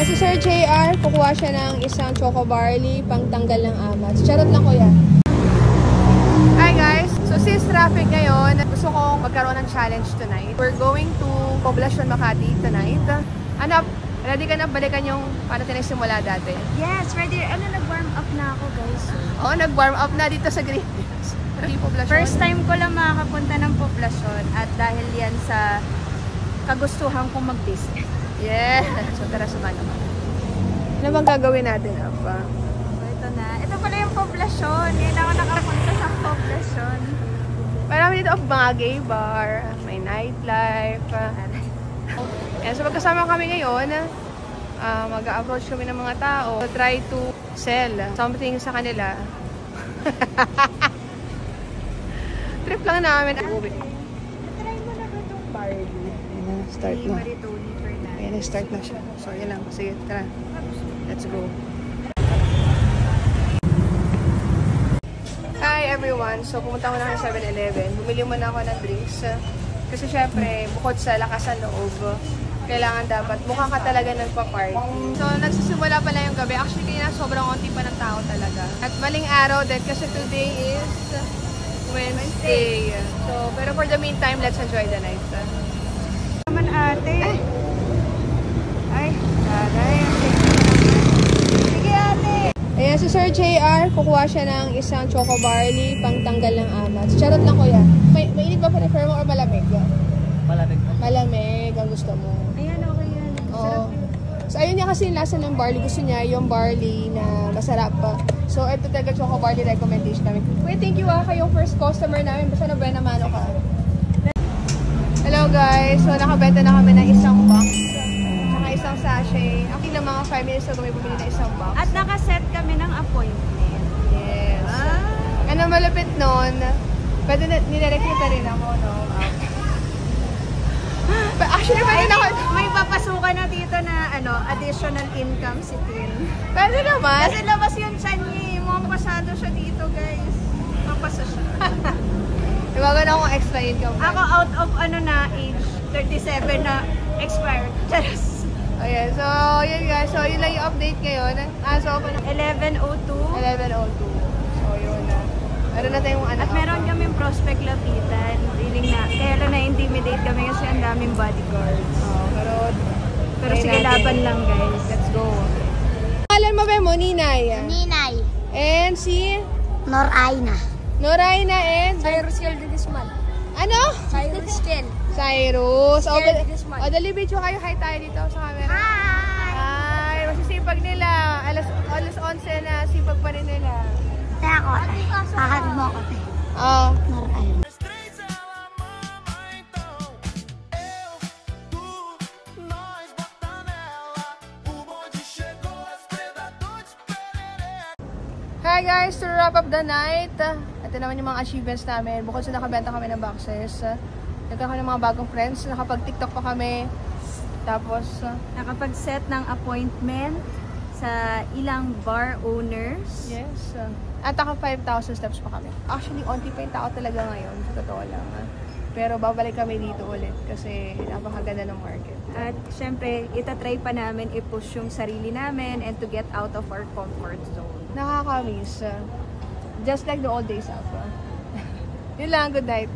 Ayan, si Sir JR, kukuha siya ng isang choco barley pang tanggal ng amat. Charot lang, kuya. Hi guys! So since traffic ngayon, gusto kong magkaroon ng challenge tonight. We're going to Poblacion, Makati tonight. Ano, ready ka na balikan yung paano tayo nagsimula dati? Yes, ready. Nag-warm up na ako, guys. Oo, nag-warm up na dito sa Green Hills. First time ko lang makakapunta ng Poblacion at dahil yan sa kagustuhan kong mag-business. Yeah! So tara, sumano ka. Ano bang gagawin natin, Apa? Ito na. Ito pala yung Poblacion. Ngayon ako nakapunta sa Poblacion. Marami dito mga gay bar, may nightlife. And so magkasama kami ngayon, mag-approach kami ng mga tao to try to sell something sa kanila. Trip lang namin. Try mo na ba itong barley? Start na. Maritoni Fernandez. Ayan, start na siya. So, yun lang. Sige, tara. Let's go. Hi everyone! So, pumunta ko na sa 7-Eleven. Bumili muna ako ng drinks. Kasi syempre, bukod sa lakas ng loob, kailangan dapat mukha ka talaga nagpa-party. So, nagsisimula pala yung gabi. Actually, kaya sobrang konti pa ng tao talaga. At maling araw din kasi today is Wednesday. So, pero for the meantime, let's enjoy the night. Naman ate. Ay, taray. Sige ate. Ayan, si Sir JR, kukuha siya ng isang choco barley pang tanggal ng amat. Charot lang, kuya. Mainit ba prefer mo or malamig? Malamig. Malamig ang gusto mo. Ayan, okay yan. Oo. So, ayun niya kasi yung lasa ng barley. Gusto niya yung barley na masarap pa. So, ito talaga choco barley recommendation namin. Wait, thank you kayong first customer namin. Basta na buena mano ka. Hello guys! So, nakabenta na kami ng isang box. Saka isang sachet. Actually, na mga 5 minutes ago may bumili na isang box. At nakaset kami ng appointment. Yes. Ano malapit nun? Pwede na, nilarekita rin ako, no? Actually, pwede na ako. May papasukan na dito na additional income si Tin. Pwede naman. Kasi labas yung chan niya. Mapasado siya dito, guys. Mapasa siya. Diba ko na akong extra income. Ako out of age, 37 na expired. Charas. Okay, so yun guys. So yun lang yung update ngayon. So 11:02. 11:02. So yun na. Meron na tayong At meron kaming prospect lapitan. Feeling na, kaya lang na-intimidate kami kasi ang daming bodyguards. Pero sige, laban lang guys. Let's go. Pangalan mo ba mo? Ninay? Ninay. And si? Noraina. Noraina and? Cyrus Gildisman. Ano? Cyrus Ken. Cyrus. O, Gildisman. dali video kayo. Hi tayo dito sa camera. Hi! Hi! Masisipag nila. Alas 11 na. Sipag pa rin nila. Kaya ako, kakatid mo ako, te. Oo. Noraina. Hi guys! To wrap up the night, ito naman yung mga achievements namin. Bukod sa nakabenta kami ng boxes, nagkakaroon ng mga bagong friends, nakapag-TikTok pa kami. Tapos, nakapag-set ng appointment sa ilang bar owners. yes. At naka 5,000 steps pa kami. Actually, onti pa yung tao talaga ngayon. Sa totoo lang. Pero babalik kami dito ulit kasi napakaganda ng market. At syempre, itatry pa namin i-push yung sarili namin and to get out of our comfort zone. Nakakamiss. Just like the old days, Apa. Yun lang, good night.